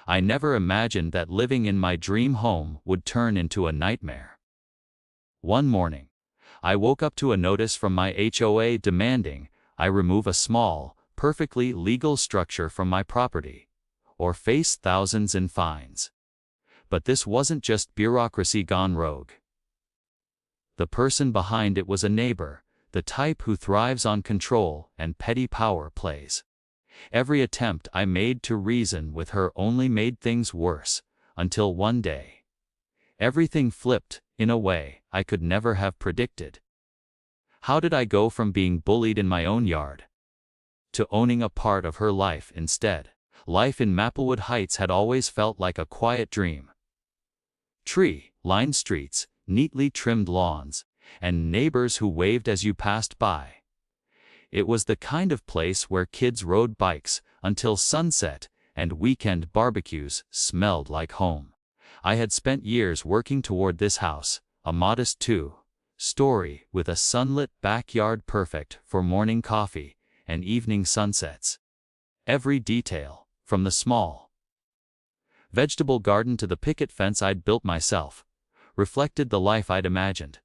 I never imagined that living in my dream home would turn into a nightmare. One morning, I woke up to a notice from my HOA demanding I remove a small, perfectly legal structure from my property, or face thousands in fines. But this wasn't just bureaucracy gone rogue. The person behind it was a neighbor, the type who thrives on control and petty power plays. Every attempt I made to reason with her only made things worse, until one day, everything flipped in a way I could never have predicted. How did I go from being bullied in my own yard to owning a part of her life instead? Life in Maplewood Heights had always felt like a quiet dream. Tree-lined streets, neatly trimmed lawns, and neighbors who waved as you passed by. It was the kind of place where kids rode bikes until sunset and weekend barbecues smelled like home. I had spent years working toward this house, a modest two-story with a sunlit backyard perfect for morning coffee and evening sunsets. Every detail, from the small vegetable garden to the picket fence I'd built myself, reflected the life I'd imagined.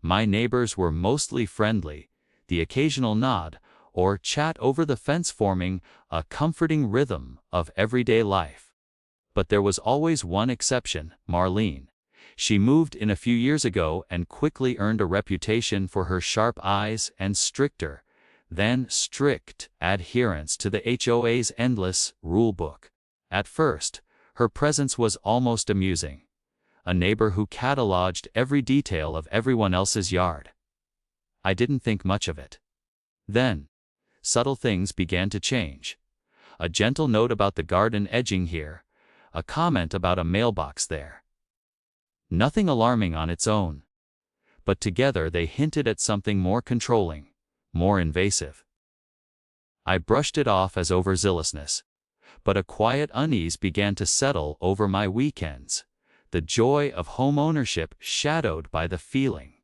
My neighbors were mostly friendly, the occasional nod or chat over the fence forming a comforting rhythm of everyday life. But there was always one exception, Marlene. She moved in a few years ago and quickly earned a reputation for her sharp eyes and stricter than strict adherence to the HOA's endless rulebook. At first, her presence was almost amusing. A neighbor who cataloged every detail of everyone else's yard. I didn't think much of it. Then, subtle things began to change. A gentle note about the garden edging here, a comment about a mailbox there. Nothing alarming on its own. But together they hinted at something more controlling, more invasive. I brushed it off as overzealousness, but a quiet unease began to settle over my weekends, the joy of home ownership shadowed by the feeling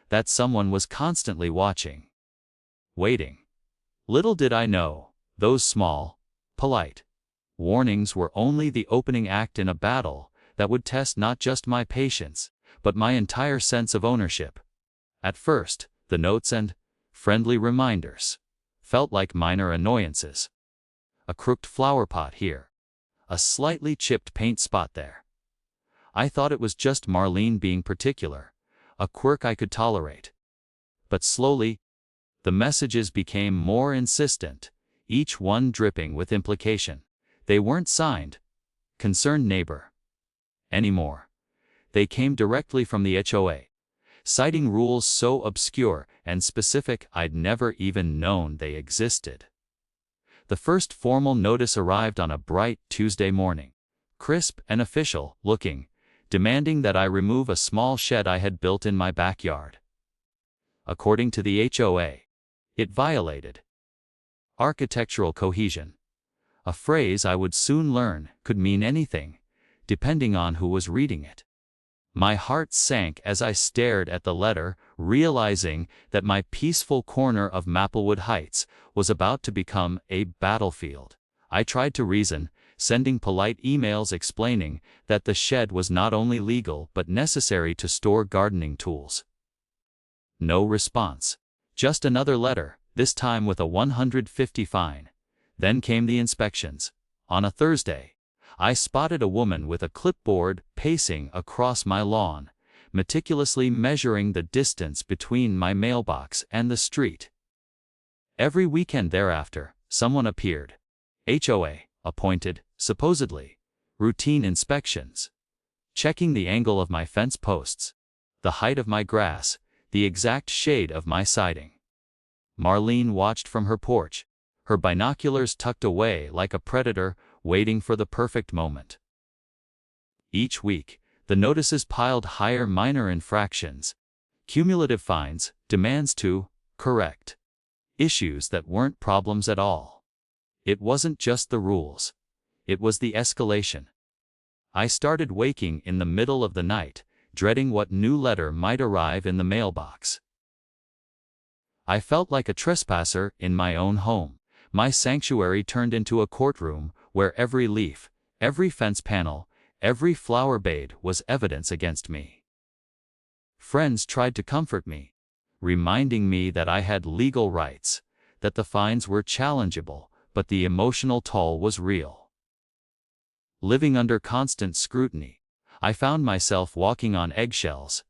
that someone was constantly watching, waiting. Little did I know, those small, polite warnings were only the opening act in a battle that would test not just my patience, but my entire sense of ownership. At first, the notes and friendly reminders felt like minor annoyances. A crooked flower pot here, a slightly chipped paint spot there. I thought it was just Marlene being particular, a quirk I could tolerate. But slowly, the messages became more insistent, each one dripping with implication. They weren't signed, "Concerned neighbor," anymore. They came directly from the HOA, citing rules so obscure and specific I'd never even known they existed. The first formal notice arrived on a bright Tuesday morning, crisp and official looking, demanding that I remove a small shed I had built in my backyard. According to the HOA, it violated architectural cohesion, a phrase I would soon learn could mean anything, depending on who was reading it. My heart sank as I stared at the letter, realizing that my peaceful corner of Maplewood Heights was about to become a battlefield. I tried to reason, sending polite emails explaining that the shed was not only legal but necessary to store gardening tools. No response. Just another letter, this time with a $150 fine. Then came the inspections. On a Thursday, I spotted a woman with a clipboard pacing across my lawn, meticulously measuring the distance between my mailbox and the street. Every weekend thereafter, someone appeared. HOA appointed, supposedly, routine inspections, checking the angle of my fence posts, the height of my grass, the exact shade of my siding. Marlene watched from her porch, her binoculars tucked away like a predator waiting for the perfect moment. Each week, the notices piled higher: minor infractions, cumulative fines, demands to correct issues that weren't problems at all. It wasn't just the rules. It was the escalation. I started waking in the middle of the night, dreading what new letter might arrive in the mailbox. I felt like a trespasser in my own home. My sanctuary turned into a courtroom where every leaf, Every fence panel, every flower bed was evidence against me. Friends tried to comfort me, reminding me that I had legal rights, that the fines were challengeable, but the emotional toll was real. Living under constant scrutiny, I found myself walking on eggshells,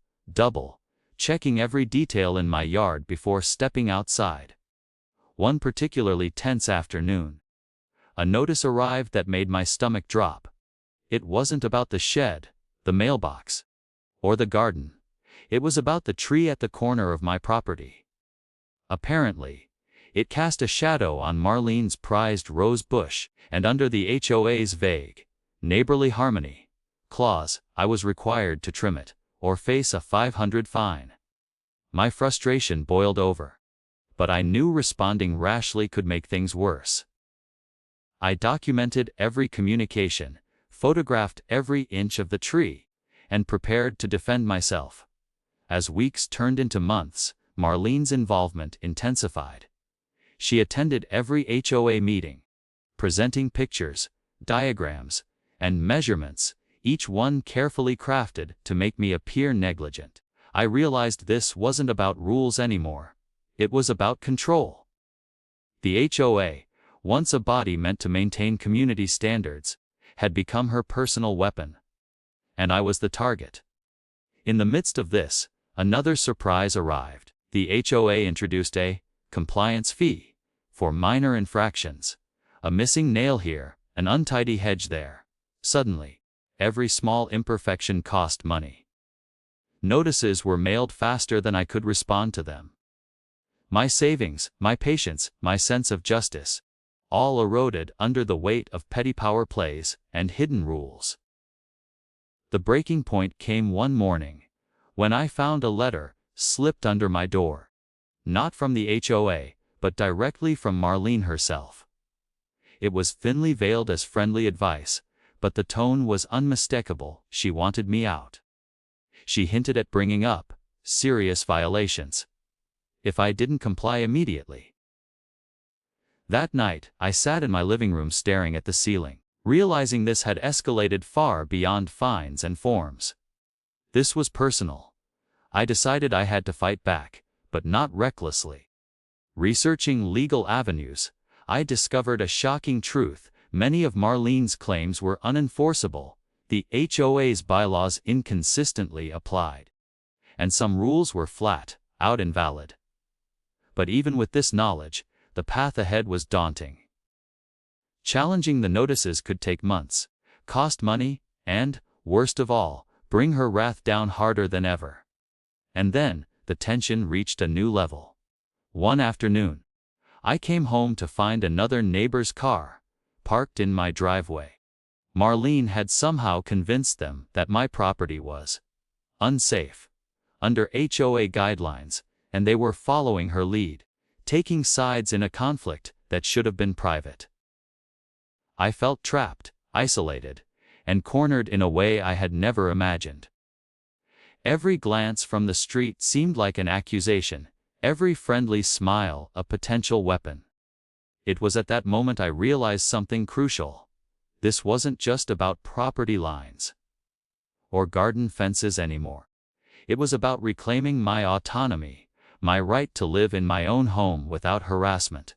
checking every detail in my yard before stepping outside. One particularly tense afternoon, a notice arrived that made my stomach drop. It wasn't about the shed, the mailbox, or the garden. It was about the tree at the corner of my property. Apparently, it cast a shadow on Marlene's prized rose bush, and under the HOA's vague, neighborly harmony clause, I was required to trim it, or face a $500 fine. My frustration boiled over, but I knew responding rashly could make things worse. I documented every communication, photographed every inch of the tree, and prepared to defend myself. As weeks turned into months, Marlene's involvement intensified. She attended every HOA meeting, presenting pictures, diagrams, and measurements, each one carefully crafted to make me appear negligent. I realized this wasn't about rules anymore. It was about control. The HOA, once a body meant to maintain community standards, had become her personal weapon. And I was the target. In the midst of this, another surprise arrived. The HOA introduced a compliance fee for minor infractions. A missing nail here, an untidy hedge there. Suddenly, every small imperfection cost money. Notices were mailed faster than I could respond to them. My savings, my patience, my sense of justice, all eroded under the weight of petty power plays and hidden rules. The breaking point came one morning, when I found a letter slipped under my door. Not from the HOA, but directly from Marlene herself. It was thinly veiled as friendly advice, but the tone was unmistakable. She wanted me out. She hinted at bringing up serious violations if I didn't comply immediately. That night, I sat in my living room staring at the ceiling, realizing this had escalated far beyond fines and forms. This was personal. I decided I had to fight back, but not recklessly. Researching legal avenues, I discovered a shocking truth. Many of Marlene's claims were unenforceable, the HOA's bylaws inconsistently applied, and some rules were flat out invalid. But even with this knowledge, the path ahead was daunting. Challenging the notices could take months, cost money, and, worst of all, bring her wrath down harder than ever. And then, the tension reached a new level. One afternoon, I came home to find another neighbor's car parked in my driveway. Marlene had somehow convinced them that my property was unsafe, under HOA guidelines, and they were following her lead, taking sides in a conflict that should have been private. I felt trapped, isolated, and cornered in a way I had never imagined. Every glance from the street seemed like an accusation, every friendly smile a potential weapon. It was at that moment I realized something crucial. This wasn't just about property lines or garden fences anymore. It was about reclaiming my autonomy, my right to live in my own home without harassment.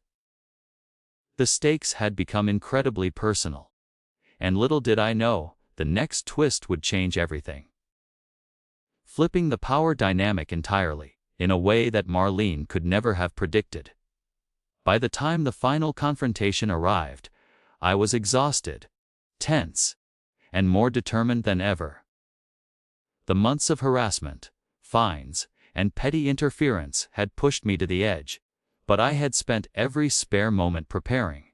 The stakes had become incredibly personal. And little did I know, the next twist would change everything. Flipping the power dynamic entirely, in a way that Marlene could never have predicted. By the time the final confrontation arrived, I was exhausted, tense, and more determined than ever. The months of harassment, fines, and petty interference had pushed me to the edge, but I had spent every spare moment preparing.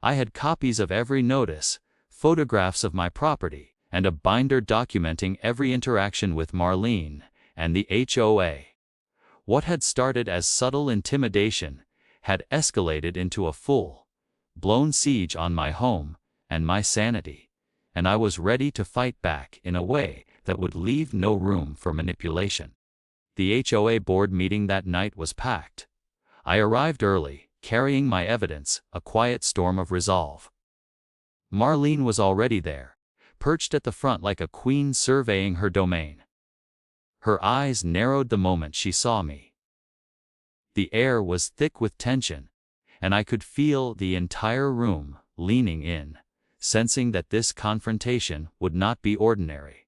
I had copies of every notice, photographs of my property, and a binder documenting every interaction with Marlene and the HOA. What had started as subtle intimidation had escalated into a full-blown siege on my home and my sanity, and I was ready to fight back in a way that would leave no room for manipulation. The HOA board meeting that night was packed. I arrived early, carrying my evidence, a quiet storm of resolve. Marlene was already there, perched at the front like a queen surveying her domain. Her eyes narrowed the moment she saw me. The air was thick with tension, and I could feel the entire room leaning in, sensing that this confrontation would not be ordinary.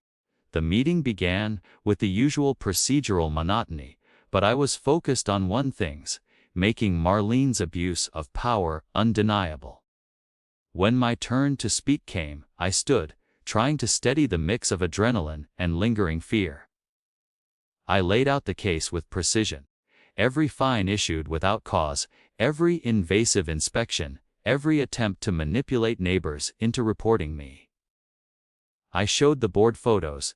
The meeting began with the usual procedural monotony, but I was focused on one thing: making Marlene's abuse of power undeniable. When my turn to speak came, I stood, trying to steady the mix of adrenaline and lingering fear. I laid out the case with precision. Every fine issued without cause, every invasive inspection, every attempt to manipulate neighbors into reporting me. I showed the board photos,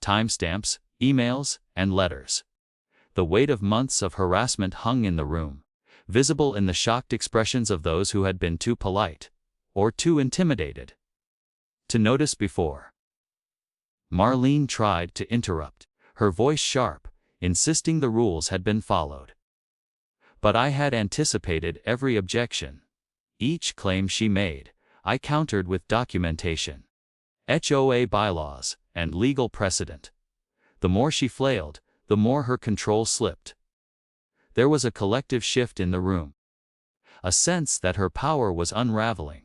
timestamps, emails, and letters. The weight of months of harassment hung in the room, visible in the shocked expressions of those who had been too polite, or too intimidated to notice before. Marlene tried to interrupt, her voice sharp, insisting the rules had been followed. But I had anticipated every objection. Each claim she made, I countered with documentation, HOA bylaws, and legal precedent. The more she flailed, the more her control slipped. There was a collective shift in the room, a sense that her power was unraveling.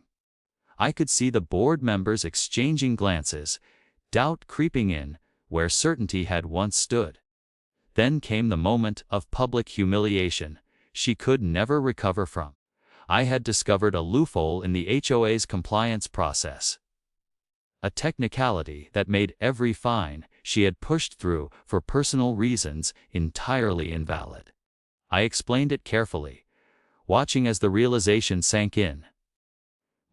I could see the board members exchanging glances, doubt creeping in where certainty had once stood. Then came the moment of public humiliation she could never recover from. I had discovered a loophole in the HOA's compliance process, a technicality that made every fine she had pushed through for personal reasons entirely invalid. I explained it carefully, watching as the realization sank in.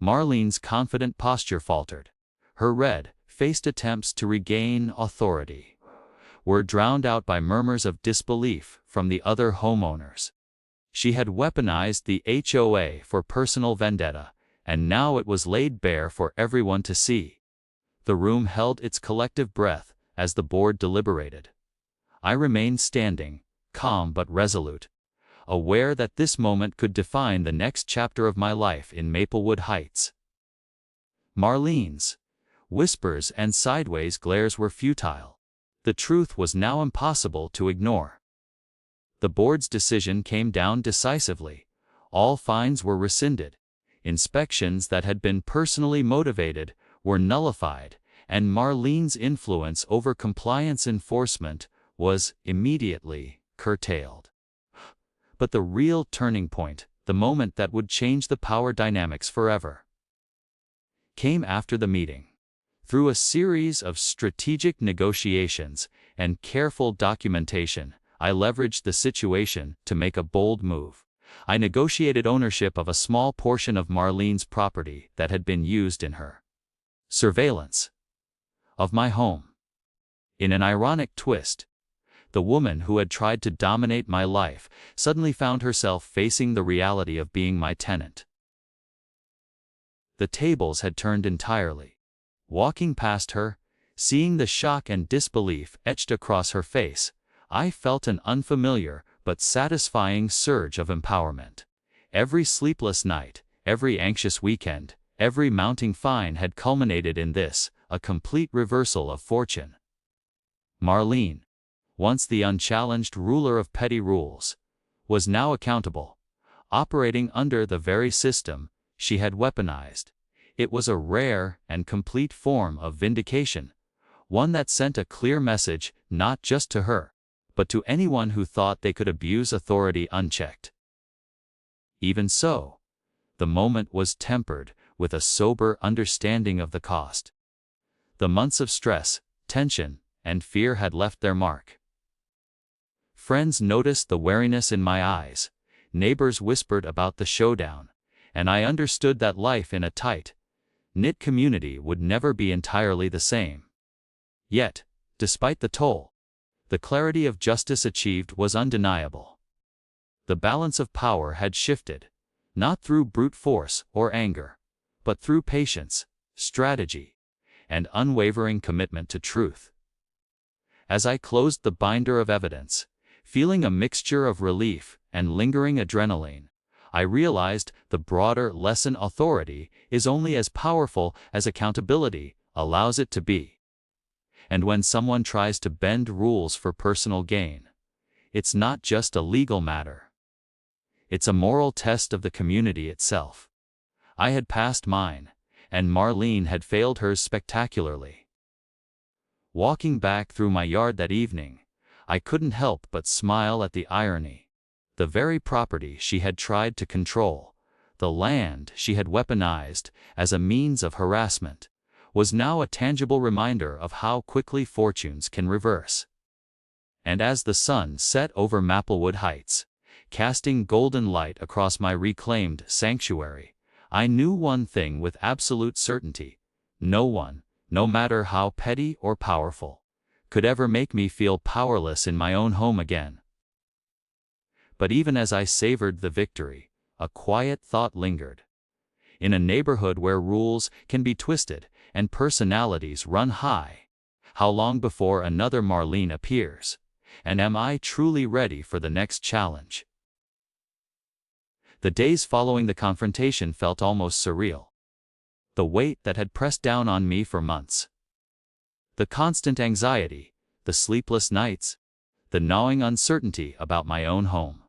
Marlene's confident posture faltered. Her red-faced attempts to regain authority were drowned out by murmurs of disbelief from the other homeowners. She had weaponized the HOA for personal vendetta, and now it was laid bare for everyone to see. The room held its collective breath as the board deliberated. I remained standing, calm but resolute, aware that this moment could define the next chapter of my life in Maplewood Heights. Marlene's whispers and sideways glares were futile. The truth was now impossible to ignore. The board's decision came down decisively. All fines were rescinded. Inspections that had been personally motivated were nullified, and Marlene's influence over compliance enforcement was immediately curtailed. But the real turning point, the moment that would change the power dynamics forever, came after the meeting. Through a series of strategic negotiations and careful documentation, I leveraged the situation to make a bold move. I negotiated ownership of a small portion of Marlene's property that had been used in her surveillance of my home. In an ironic twist, the woman who had tried to dominate my life suddenly found herself facing the reality of being my tenant. The tables had turned entirely. Walking past her, seeing the shock and disbelief etched across her face, I felt an unfamiliar but satisfying surge of empowerment. Every sleepless night, every anxious weekend, every mounting fine had culminated in this, a complete reversal of fortune. Marlene, once the unchallenged ruler of petty rules, was now accountable, operating under the very system she had weaponized. It was a rare and complete form of vindication, one that sent a clear message not just to her, but to anyone who thought they could abuse authority unchecked. Even so, the moment was tempered with a sober understanding of the cost. The months of stress, tension, and fear had left their mark. Friends noticed the wariness in my eyes, neighbors whispered about the showdown, and I understood that life in a tight-knit community would never be entirely the same. Yet, despite the toll, the clarity of justice achieved was undeniable. The balance of power had shifted, not through brute force or anger, but through patience, strategy, and unwavering commitment to truth. As I closed the binder of evidence, feeling a mixture of relief and lingering adrenaline, I realized the broader lesson: authority is only as powerful as accountability allows it to be. And when someone tries to bend rules for personal gain, it's not just a legal matter. It's a moral test of the community itself. I had passed mine, and Marlene had failed hers spectacularly. Walking back through my yard that evening, I couldn't help but smile at the irony. The very property she had tried to control, the land she had weaponized as a means of harassment, was now a tangible reminder of how quickly fortunes can reverse. And as the sun set over Maplewood Heights, casting golden light across my reclaimed sanctuary, I knew one thing with absolute certainty: no one, no matter how petty or powerful, could ever make me feel powerless in my own home again. But even as I savored the victory, a quiet thought lingered. In a neighborhood where rules can be twisted and personalities run high, how long before another Marlene appears? And am I truly ready for the next challenge? The days following the confrontation felt almost surreal. The weight that had pressed down on me for months, the constant anxiety, the sleepless nights, the gnawing uncertainty about my own home,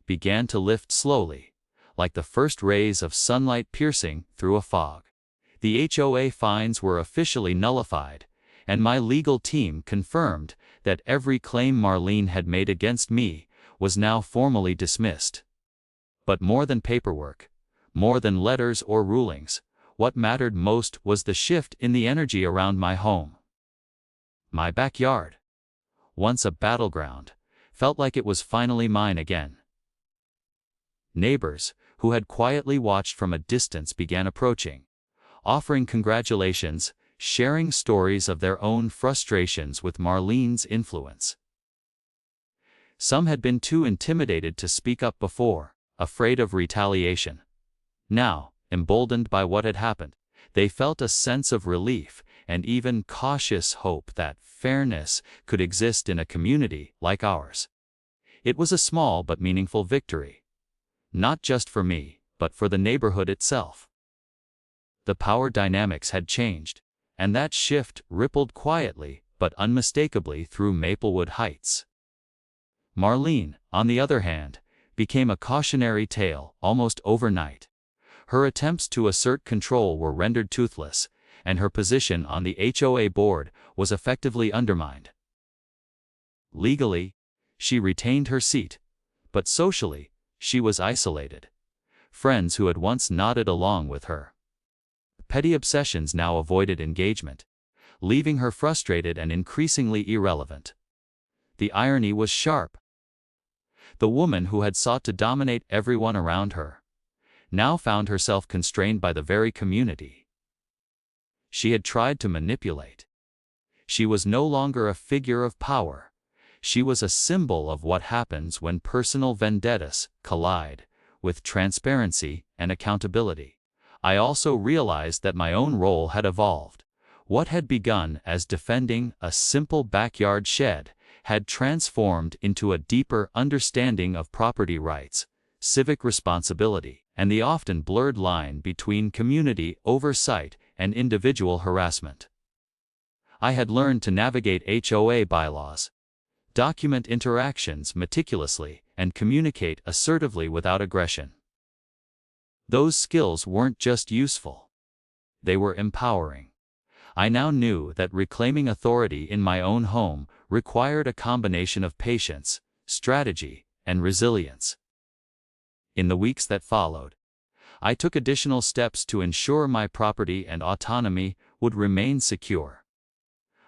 began to lift slowly, like the first rays of sunlight piercing through a fog. The HOA fines were officially nullified, and my legal team confirmed that every claim Marlene had made against me was now formally dismissed. But more than paperwork, more than letters or rulings, what mattered most was the shift in the energy around my home. My backyard, once a battleground, felt like it was finally mine again. Neighbors, who had quietly watched from a distance, began approaching, offering congratulations, sharing stories of their own frustrations with Marlene's influence. Some had been too intimidated to speak up before, afraid of retaliation. Now, emboldened by what had happened, they felt a sense of relief and even cautious hope that fairness could exist in a community like ours. It was a small but meaningful victory, not just for me, but for the neighborhood itself. The power dynamics had changed, and that shift rippled quietly but unmistakably through Maplewood Heights. Marlene, on the other hand, became a cautionary tale almost overnight. Her attempts to assert control were rendered toothless, and her position on the HOA board was effectively undermined. Legally, she retained her seat, but socially, she was isolated. Friends who had once nodded along with her petty obsessions now avoided engagement, leaving her frustrated and increasingly irrelevant. The irony was sharp. The woman who had sought to dominate everyone around her now found herself constrained by the very community she had tried to manipulate. She was no longer a figure of power. She was a symbol of what happens when personal vendettas collide with transparency and accountability. I also realized that my own role had evolved. What had begun as defending a simple backyard shed had transformed into a deeper understanding of property rights, civic responsibility, and the often blurred line between community oversight and individual harassment. I had learned to navigate HOA bylaws, document interactions meticulously, and communicate assertively without aggression. Those skills weren't just useful. They were empowering. I now knew that reclaiming authority in my own home required a combination of patience, strategy, and resilience. In the weeks that followed, I took additional steps to ensure my property and autonomy would remain secure.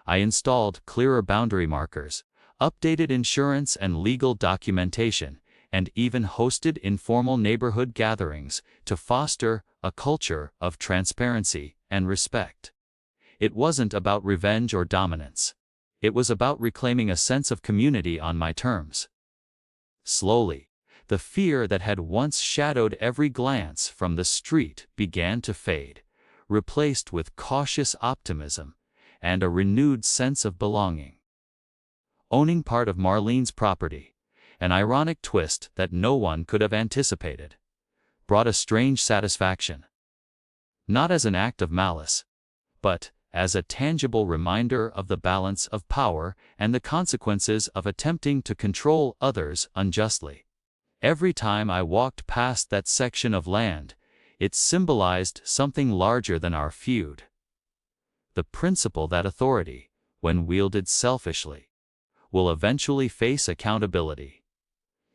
I installed clearer boundary markers, updated insurance and legal documentation, and even hosted informal neighborhood gatherings to foster a culture of transparency and respect. It wasn't about revenge or dominance. It was about reclaiming a sense of community on my terms. Slowly, the fear that had once shadowed every glance from the street began to fade, replaced with cautious optimism and a renewed sense of belonging. Owning part of Marlene's property, an ironic twist that no one could have anticipated, brought a strange satisfaction. Not as an act of malice, but as a tangible reminder of the balance of power and the consequences of attempting to control others unjustly. Every time I walked past that section of land, it symbolized something larger than our feud. The principle that authority, when wielded selfishly, will eventually face accountability.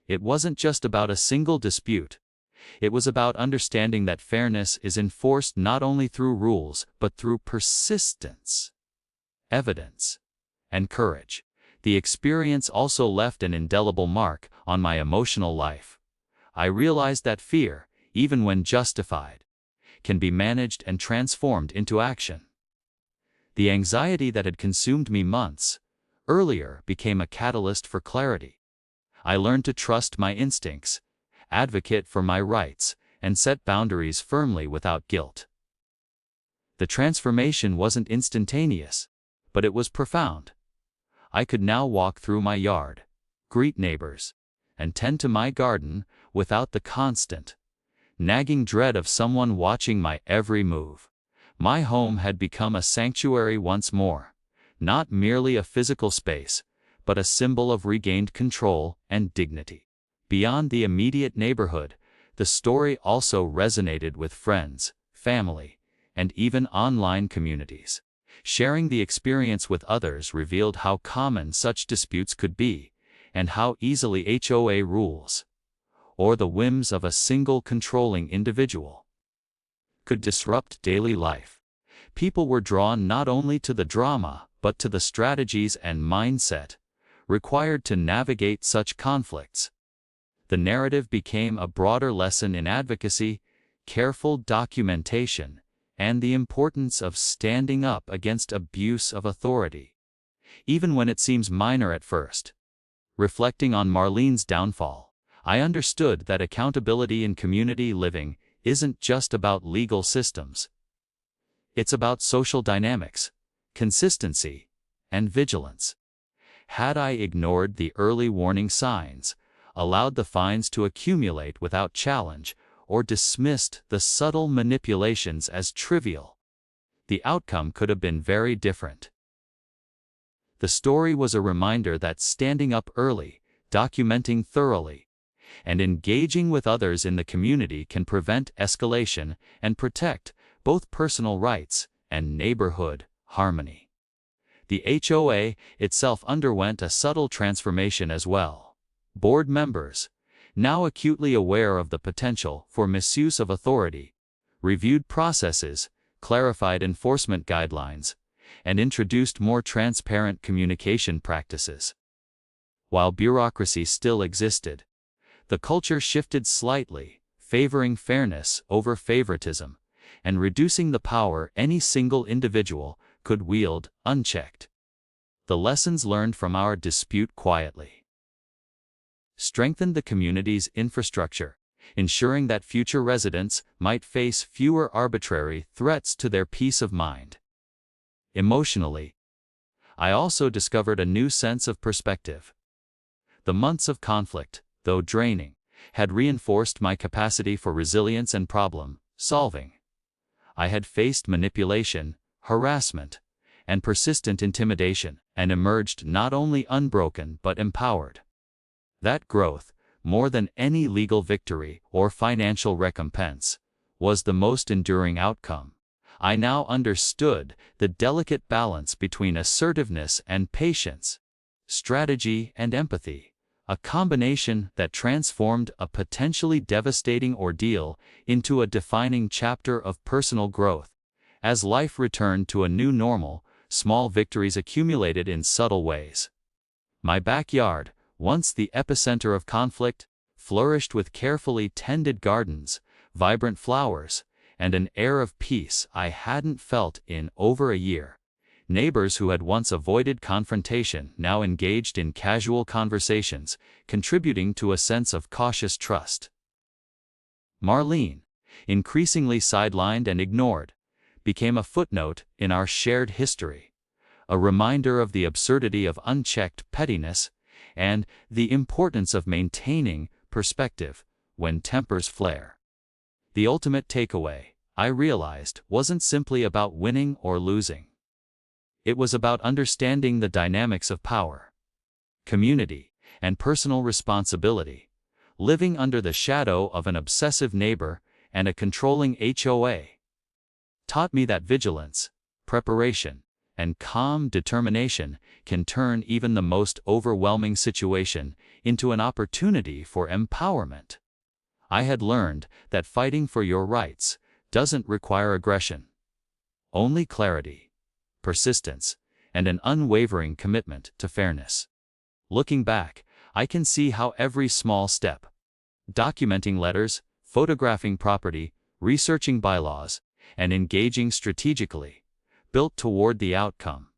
It wasn't just about a single dispute. It was about understanding that fairness is enforced not only through rules but through persistence, evidence, and courage. The experience also left an indelible mark on my emotional life. I realized that fear, even when justified, can be managed and transformed into action. The anxiety that had consumed me months earlier became a catalyst for clarity. I learned to trust my instincts, advocate for my rights, and set boundaries firmly without guilt. The transformation wasn't instantaneous, but it was profound. I could now walk through my yard, greet neighbors, and tend to my garden without the constant, nagging dread of someone watching my every move. My home had become a sanctuary once more, not merely a physical space, but a symbol of regained control and dignity. Beyond the immediate neighborhood, the story also resonated with friends, family, and even online communities. Sharing the experience with others revealed how common such disputes could be, and how easily HOA rules, or the whims of a single controlling individual, could disrupt daily life. People were drawn not only to the drama, but to the strategies and mindset required to navigate such conflicts. The narrative became a broader lesson in advocacy, careful documentation, and the importance of standing up against abuse of authority, even when it seems minor at first. Reflecting on Marlene's downfall, I understood that accountability in community living isn't just about legal systems. It's about social dynamics, consistency, and vigilance. Had I ignored the early warning signs, allowed the fines to accumulate without challenge, or dismissed the subtle manipulations as trivial, the outcome could have been very different. The story was a reminder that standing up early, documenting thoroughly, and engaging with others in the community can prevent escalation and protect both personal rights and neighborhood harmony. The HOA itself underwent a subtle transformation as well. Board members, now acutely aware of the potential for misuse of authority, reviewed processes, clarified enforcement guidelines, and introduced more transparent communication practices. While bureaucracy still existed, the culture shifted slightly, favoring fairness over favoritism, and reducing the power any single individual could wield unchecked. The lessons learned from our dispute quietly strengthened the community's infrastructure, ensuring that future residents might face fewer arbitrary threats to their peace of mind. Emotionally, I also discovered a new sense of perspective. The months of conflict, though draining, had reinforced my capacity for resilience and problem solving. I had faced manipulation, harassment, and persistent intimidation, and emerged not only unbroken but empowered. That growth, more than any legal victory or financial recompense, was the most enduring outcome. I now understood the delicate balance between assertiveness and patience, strategy and empathy, a combination that transformed a potentially devastating ordeal into a defining chapter of personal growth. As life returned to a new normal, small victories accumulated in subtle ways. My backyard, once the epicenter of conflict, flourished with carefully tended gardens, vibrant flowers, and an air of peace I hadn't felt in over a year. Neighbors who had once avoided confrontation now engaged in casual conversations, contributing to a sense of cautious trust. Marlene, increasingly sidelined and ignored, became a footnote in our shared history, a reminder of the absurdity of unchecked pettiness and the importance of maintaining perspective when tempers flare. The ultimate takeaway, I realized, wasn't simply about winning or losing. It was about understanding the dynamics of power, community, and personal responsibility, living under the shadow of an obsessive neighbor and a controlling HOA. Taught me that vigilance, preparation, and calm determination can turn even the most overwhelming situation into an opportunity for empowerment. I had learned that fighting for your rights doesn't require aggression. Only clarity, persistence, and an unwavering commitment to fairness. Looking back, I can see how every small step, documenting letters, photographing property, researching bylaws, and engaging strategically, built toward the outcome.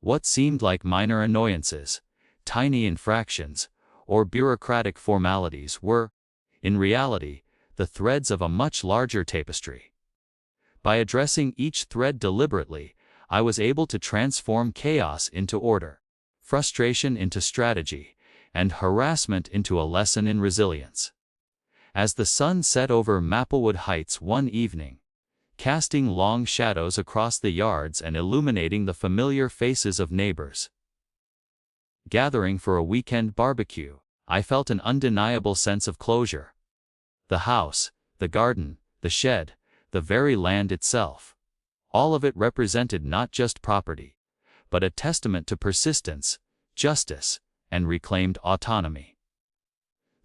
What seemed like minor annoyances, tiny infractions, or bureaucratic formalities were, in reality, the threads of a much larger tapestry. By addressing each thread deliberately, I was able to transform chaos into order, frustration into strategy, and harassment into a lesson in resilience. As the sun set over Maplewood Heights one evening, casting long shadows across the yards and illuminating the familiar faces of neighbors gathering for a weekend barbecue, I felt an undeniable sense of closure. The house, the garden, the shed, the very land itself, all of it represented not just property, but a testament to persistence, justice, and reclaimed autonomy.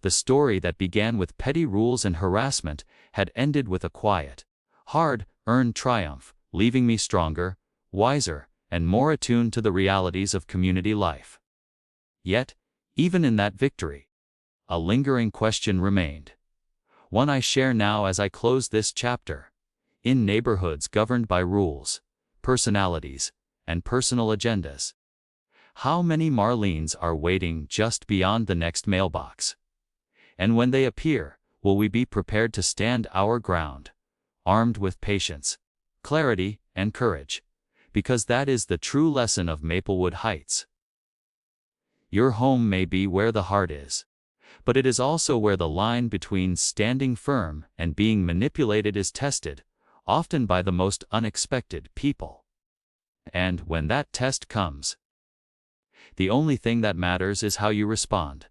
The story that began with petty rules and harassment had ended with a quiet, hard-earned triumph, leaving me stronger, wiser, and more attuned to the realities of community life. Yet, even in that victory, a lingering question remained. One I share now as I close this chapter. In neighborhoods governed by rules, personalities, and personal agendas, how many Marlenes are waiting just beyond the next mailbox? And when they appear, will we be prepared to stand our ground, armed with patience, clarity, and courage? Because that is the true lesson of Maplewood Heights. Your home may be where the heart is, but it is also where the line between standing firm and being manipulated is tested, often by the most unexpected people. And when that test comes, the only thing that matters is how you respond.